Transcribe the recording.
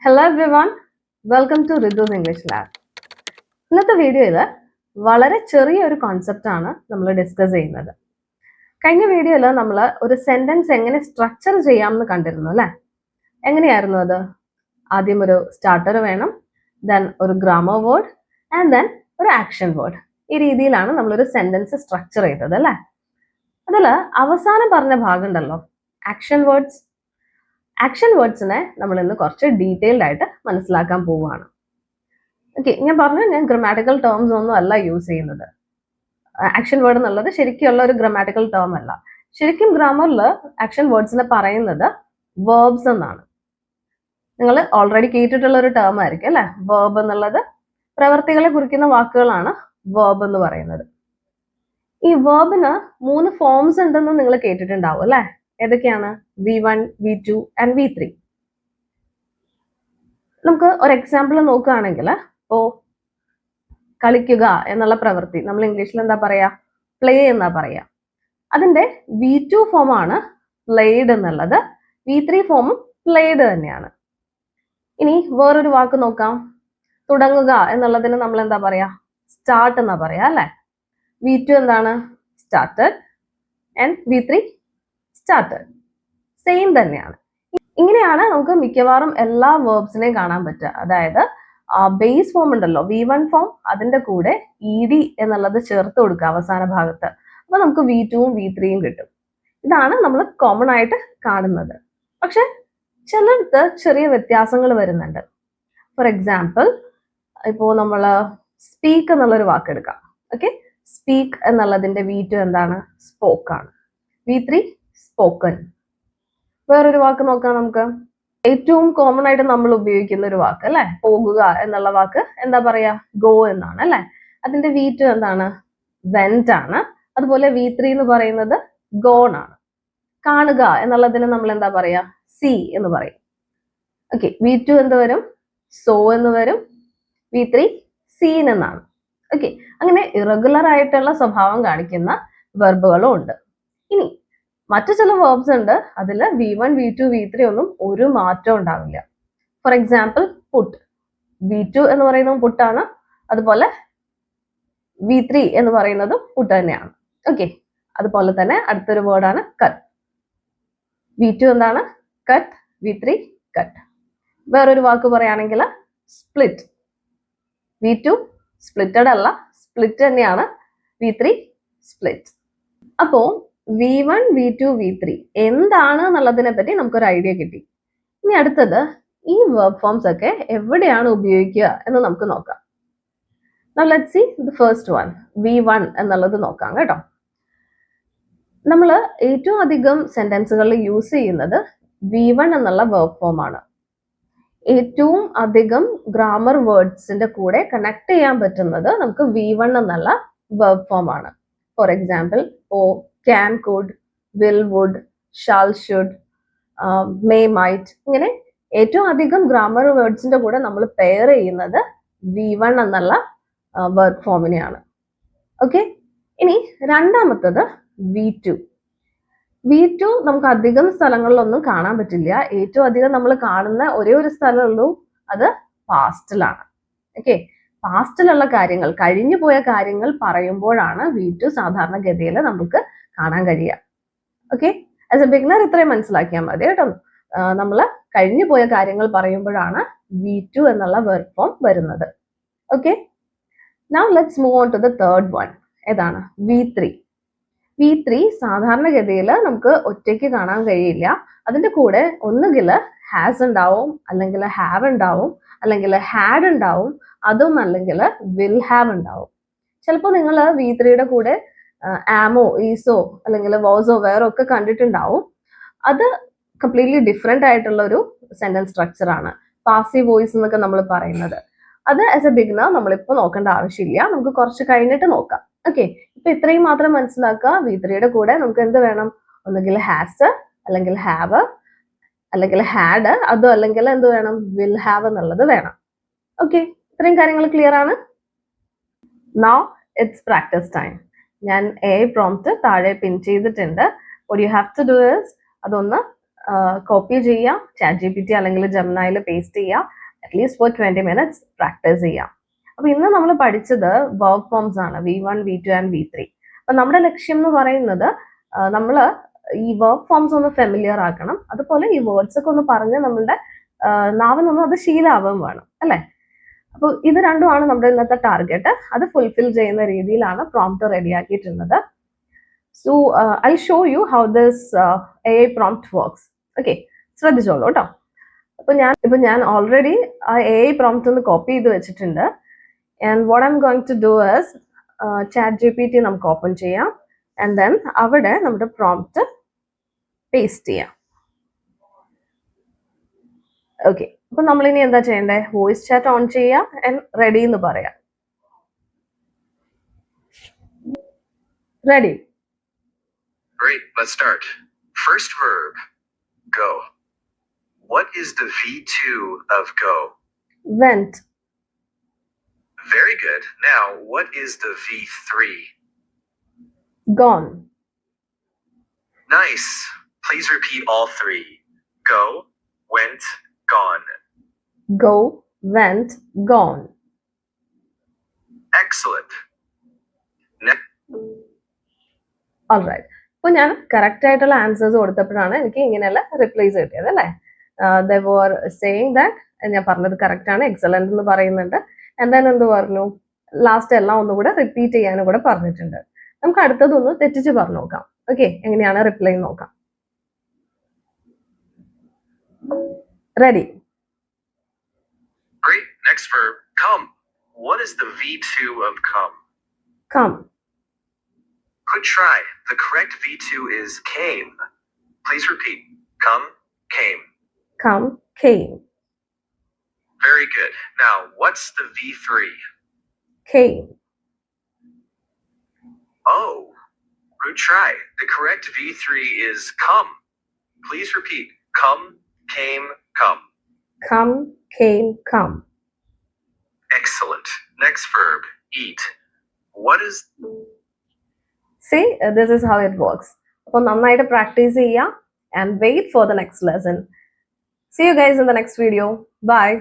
Hello everyone, welcome to Ridhu's English Lab. ഇന്നത്തെ വീഡിയോയിൽ വളരെ ചെറിയൊരു കോൺസെപ്റ്റാണ് നമ്മൾ ഡിസ്കസ് ചെയ്യുന്നത്. കഴിഞ്ഞ വീഡിയോയിൽ നമ്മൾ ഒരു സെന്റൻസ് എങ്ങനെ സ്ട്രക്ചർ ചെയ്യാമെന്ന് കണ്ടിരുന്നു അല്ലേ? എങ്ങനെയായിരുന്നു അത്? ആദ്യം ഒരു സ്റ്റാർട്ടർ വേണം, ദെൻ ഒരു ഗ്രാമർ വേർഡ് ആൻഡ് ദെൻ ഒരു ആക്ഷൻ വേർഡ്. ഈ രീതിയിലാണ് നമ്മളൊരു സെന്റൻസ് സ്ട്രക്ചർ ചെയ്തത് അല്ലേ? അതിൽ അവസാനം പറഞ്ഞ ഭാഗം ഉണ്ടല്ലോ, ആക്ഷൻ വേർഡ്സിനെ നമ്മൾ ഇന്ന് കുറച്ച് ഡീറ്റെയിൽഡ് ആയിട്ട് മനസ്സിലാക്കാൻ പോവുകയാണ്. ഓക്കെ, ഞാൻ പറഞ്ഞു ഞാൻ ഗ്രമാറ്റിക്കൽ ടേംസ് ഒന്നും അല്ല യൂസ് ചെയ്യുന്നത്. ആക്ഷൻ വേർഡ് എന്നുള്ളത് ശരിക്കുള്ള ഒരു ഗ്രമാറ്റിക്കൽ ടേം അല്ല. ശരിക്കും ഗ്രാമറിൽ ആക്ഷൻ വേർഡ്സിനെ പറയുന്നത് വേർബ്സ് എന്നാണ്. നിങ്ങൾ ഓൾറെഡി കേട്ടിട്ടുള്ള ഒരു ടേം ആയിരിക്കും അല്ലെ? വേർബ് എന്നുള്ളത് പ്രവർത്തികളെ കുറിക്കുന്ന വാക്കുകളാണ് വേർബ് എന്ന് പറയുന്നത്. ഈ വേർബിന് 3 ഫോംസ് ഉണ്ടെന്ന് നിങ്ങൾ കേട്ടിട്ടുണ്ടാവും അല്ലെ? ഏതൊക്കെയാണ്? V1, V2 and V3. നമുക്ക് ഒരു എക്സാമ്പിൾ നോക്കുകയാണെങ്കിൽ, കളിക്കുക എന്നുള്ള പ്രവൃത്തി നമ്മൾ ഇംഗ്ലീഷിൽ എന്താ പറയാ? പ്ലേ എന്നാ പറയാ. അതിന്റെ V2 ഫോം ആണ് പ്ലേഡ് എന്നുള്ളത്. V3 ഫോമും പ്ലേഡ് തന്നെയാണ്. ഇനി വേറൊരു വാക്ക് നോക്കാം. തുടങ്ങുക എന്നുള്ളതിന് നമ്മൾ എന്താ പറയാ? സ്റ്റാർട്ട് എന്നാ പറയാ അല്ലെ? V2 എന്താണ്? Started and V3 started. Same തന്നെയാണ്. ഇങ്ങനെയാണ് നമുക്ക് മിക്കവാറും എല്ലാ വേർബ്സിനെയും കാണാൻ പറ്റുക. അതായത് ബേസ് ഫോം ഉണ്ടല്ലോ, V1 ഫോം, അതിന്റെ കൂടെ ED എന്നുള്ളത് ചേർത്ത് കൊടുക്കുക അവസാന ഭാഗത്ത്. അപ്പൊ നമുക്ക് V2ഉം V3യും കിട്ടും. ഇതാണ് നമ്മൾ കോമൺ ആയിട്ട് കാണുന്നത്. പക്ഷെ ചിലടത്ത് ചെറിയ വ്യത്യാസങ്ങൾ വരുന്നുണ്ട്. ഫോർ എക്സാമ്പിൾ, ഇപ്പോ നമ്മൾ സ്പീക്ക് എന്നുള്ളൊരു വാക്ക് എടുക്കാം. ഓക്കെ, സ്പീക്ക് എന്നുള്ളതിന്റെ V2 എന്താണ്? സ്പോക്ക് ആണ്. V3 spoken. വേറൊരു വാക്ക് നോക്കാം നമുക്ക്. ഏറ്റവും കോമൺ ആയിട്ട് നമ്മൾ ഉപയോഗിക്കുന്ന ഒരു വാക്ക് അല്ലെ? പോകുക എന്നുള്ള വാക്ക് എന്താ പറയാ? ഗോ എന്നാണ് അല്ലെ? അതിന്റെ V2 എന്താണ്? വെന്റ് ആണ്. അതുപോലെ V3 എന്ന് പറയുന്നത് ഗോൺ ആണ്. കാണുക എന്നുള്ളതിന് നമ്മൾ എന്താ പറയാ? സീ എന്ന് പറയും. ഓക്കെ, V2 എന്ത് വരും? സോ എന്ന് വരും. V3 സീൻ എന്നാണ്. ഓക്കെ, അങ്ങനെ ഇറഗുലർ ആയിട്ടുള്ള സ്വഭാവം കാണിക്കുന്ന വെർബുകളും ഉണ്ട്. ഇനി മറ്റു ചില വേർബ്സ് ഉണ്ട്, അതിൽ V1, V2, V3 ഒന്നും ഒരു മാറ്റവും ഉണ്ടാവില്ല. For example, puttu. V2 എന്ന് പറയുന്നത് പുട്ടാണ്. അതുപോലെ V3 എന്ന് പറയുന്നതും പുട്ട് തന്നെയാണ്. ഓക്കെ, അതുപോലെ തന്നെ അടുത്തൊരു വേർഡാണ് കട്ട്. V2 എന്താണ്? കട്ട്. V3 cut. വേറൊരു വാക്ക് പറയുകയാണെങ്കിൽ സ്പ്ലിറ്റ്. V2 സ്പ്ലിറ്റഡ് അല്ല, സ്പ്ലിറ്റ് തന്നെയാണ്. V3 split. അപ്പോ V1, V2, V3 എന്താണ് എന്നുള്ളതിനെ പറ്റി നമുക്കൊരു ഐഡിയ കിട്ടി. ഇനി അടുത്തത് ഈ വെർബ് ഫോംസ് ഒക്കെ എവിടെയാണ് ഉപയോഗിക്കുക എന്ന് നമുക്ക് നോക്കാം. Now let's see the first one, V1 എന്നുള്ളത് നോക്കാം കേട്ടോ. നമ്മൾ ഏറ്റവും അധികം സെന്റൻസുകളിൽ യൂസ് ചെയ്യുന്നത് V1 എന്നുള്ള വെർബ് ഫോം ആണ്. ഏറ്റവും അധികം ഗ്രാമർ വേർഡ്സിന്റെ കൂടെ കണക്ട് ചെയ്യാൻ പറ്റുന്നത് നമുക്ക് V1 എന്നുള്ള വെർബ് ഫോം ആണ്. For example, can, could, will, would, shall, should, may, might, ഇങ്ങനെ ഏറ്റവും അധികം ഗ്രാമർ വേർഡ്സിന്റെ കൂടെ നമ്മൾ പെയർ ചെയ്യുന്നത് V1 എന്നുള്ള വെർബ് ഫോമിനെയാണ്. ഓക്കെ, ഇനി രണ്ടാമത്തത് V2. V2 നമുക്ക് അധികം സ്ഥലങ്ങളിലൊന്നും കാണാൻ പറ്റില്ല. ഏറ്റവും അധികം നമ്മൾ കാണുന്ന ഒരേ ഒരു സ്ഥലമുള്ളൂ, അത് പാസ്റ്റിലാണ്. ഓക്കെ, പാസ്റ്റിലുള്ള കാര്യങ്ങൾ, കഴിഞ്ഞു പോയ കാര്യങ്ങൾ പറയുമ്പോഴാണ് V2 സാധാരണഗതിയിൽ നമുക്ക് കാണാൻ കഴിയുക. ഓക്കെ, ആസ് എ ബിഗിനർ ഇത്രയും മനസ്സിലാക്കിയാൽ മതി കേട്ടോ. നമ്മൾ കഴിഞ്ഞു പോയ കാര്യങ്ങൾ പറയുമ്പോഴാണ് V2 എന്നുള്ള വെർബ് ഫോം വരുന്നത്. Okay, now let's move on to the third one. ഏതാണ്? V3. V3 സാധാരണഗതിയിൽ നമുക്ക് ഒറ്റയ്ക്ക് കാണാൻ കഴിയില്ല. അതിന്റെ കൂടെ ഒന്നുകിൽ ഹാസ് ഉണ്ടാവും, അല്ലെങ്കിൽ ഹാവ് ഉണ്ടാവും, അല്ലെങ്കിൽ ഹാഡ് ഉണ്ടാവും, അതും അല്ലെങ്കിൽ വിൽ ഹാവ് ഉണ്ടാവും. ചിലപ്പോൾ നിങ്ങൾ V3യുടെ കൂടെ ആമോ, ഈസോ, അല്ലെങ്കിൽ വോസോ, വേറെ ഒക്കെ കണ്ടിട്ടുണ്ടാവും. അത് കംപ്ലീറ്റ്ലി ഡിഫറെന്റ് ആയിട്ടുള്ള ഒരു സെന്റൻസ് സ്ട്രക്ചർ ആണ്. പാസീവ് വോയിസ് എന്നൊക്കെ നമ്മൾ പറയുന്നത്. അത് ആസ് എ ബിഗിനർ നമ്മളിപ്പോൾ നോക്കേണ്ട ആവശ്യമില്ല, നമുക്ക് കുറച്ച് കഴിഞ്ഞിട്ട് നോക്കാം. ഓക്കെ, ഇപ്പൊ ഇത്രയും മാത്രം മനസ്സിലാക്കുക. V3യുടെ കൂടെ നമുക്ക് എന്ത് വേണം? ഒന്നുകിൽ ഹാസ്, അല്ലെങ്കിൽ ഹാവ്, അല്ലെങ്കിൽ ഹാഡ്, അതോ അല്ലെങ്കിൽ എന്ത് വേണം? വിൽ ഹാവ് എന്നുള്ളത് വേണം. ഓക്കെ, ഇത്രയും കാര്യങ്ങൾ ക്ലിയർ ആണ്? Now it's practice time. ഞാൻ AI പ്രോംപ്റ്റ് താഴെ പിൻ ചെയ്തിട്ടുണ്ട്. what you have to do is അതൊന്ന് കോപ്പി ചെയ്യുക, ChatGPT അല്ലെങ്കിൽ ജെമിനിയിൽ പേസ്റ്റ് ചെയ്യുക, അറ്റ്ലീസ്റ്റ് ഫോർ 20 മിനിറ്റ്സ് പ്രാക്ടീസ് ചെയ്യാം. അപ്പൊ ഇന്ന് നമ്മൾ പഠിച്ചത് verb forms ആണ്, V1, V2 ആൻഡ് V3. അപ്പൊ നമ്മുടെ ലക്ഷ്യം എന്ന് പറയുന്നത് നമ്മൾ ഈ verb forms ഒന്ന് ഫെമിലിയർ ആക്കണം, അതുപോലെ ഈ വേർഡ്സ് ഒക്കെ ഒന്ന് പറഞ്ഞ് നമ്മളുടെ നാവിനൊന്നും അത് ശീലമാവാൻ വേണം അല്ലെ. അപ്പോൾ ഇത് രണ്ടുമാണ് നമ്മുടെ ഇന്നത്തെ ടാർഗറ്റ്. അത് ഫുൾഫിൽ ചെയ്യുന്ന രീതിയിലാണ് പ്രോംപ്റ്റ് റെഡിയാക്കിയിട്ടുള്ളത്. So I show you how this AI prompt works. Okay, ശ്രദ്ധിച്ചോളൂ കേട്ടോ. ഇപ്പൊ ഞാൻ ഓൾറെഡി ആ AI പ്രോംപ്റ്റ് ഒന്ന് കോപ്പി ചെയ്ത് വെച്ചിട്ടുണ്ട്. And what I'm going to do is ChatGPT നമുക്ക് ഓപ്പൺ ചെയ്യാം ആൻഡ് ദെൻ അവിടെ നമ്മുടെ പ്രോംപ്റ്റ് പേസ്റ്റ് ചെയ്യാം. ഓക്കെ, അപ്പൊ നമ്മൾ ഇനി എന്താ ചെയ്യണ്ടേ? വോയിസ് ചാറ്റ് ഓൺ ചെയ്യാം ആൻഡ് റെഡി എന്ന് പറയാം. Ready. Great, let's start. First verb, go. What is the V2 of go? Went. Very good. Now, what is the V3? Gone. Nice. Please repeat all three. Go, went, gone. Go, went, gone. Excellent. Next. Alright. അപ്പോൾ ഞാൻ correct ആയിട്ടുള്ള answers കൊടുത്തപ്പോഴാണ് എനിക്ക് ഇങ്ങനെയുള്ള replies കിട്ടിയത് അല്ലേ. ദേ വർ saying that ഞാൻ പറഞ്ഞത് correct ആണ്, എക്സലന്റ് എന്ന് പറയുന്നുണ്ട്. എന്തായാലും എന്ത് പറഞ്ഞു, ലാസ്റ്റ് എല്ലാം ഒന്നുകൂടെ റിപ്പീറ്റ് ചെയ്യാനും കൂടെ പറഞ്ഞിട്ടുണ്ട്. നമുക്ക് അടുത്തതൊന്ന് തെറ്റിച്ച് പറഞ്ഞു നോക്കാം. ഓക്കെ, എങ്ങനെയാണ് റിപ്ലൈ നോക്കാം. Ready. Great. Next verb, come. What is the V2 of come? Come. Good try. The correct V2 is came. Please repeat. Come, came. Come, came. Very good. Now, what's the V3? Came. Oh, good try. The correct V3 is come. Please repeat. Come, came, come. Come, came, come. Excellent. Next verb, eat. What is... See, this is how it works. അപ്പോൾ നന്നായിട്ട് practice ചെയ്യുക and wait for the next lesson. See you guys in the next video. Bye.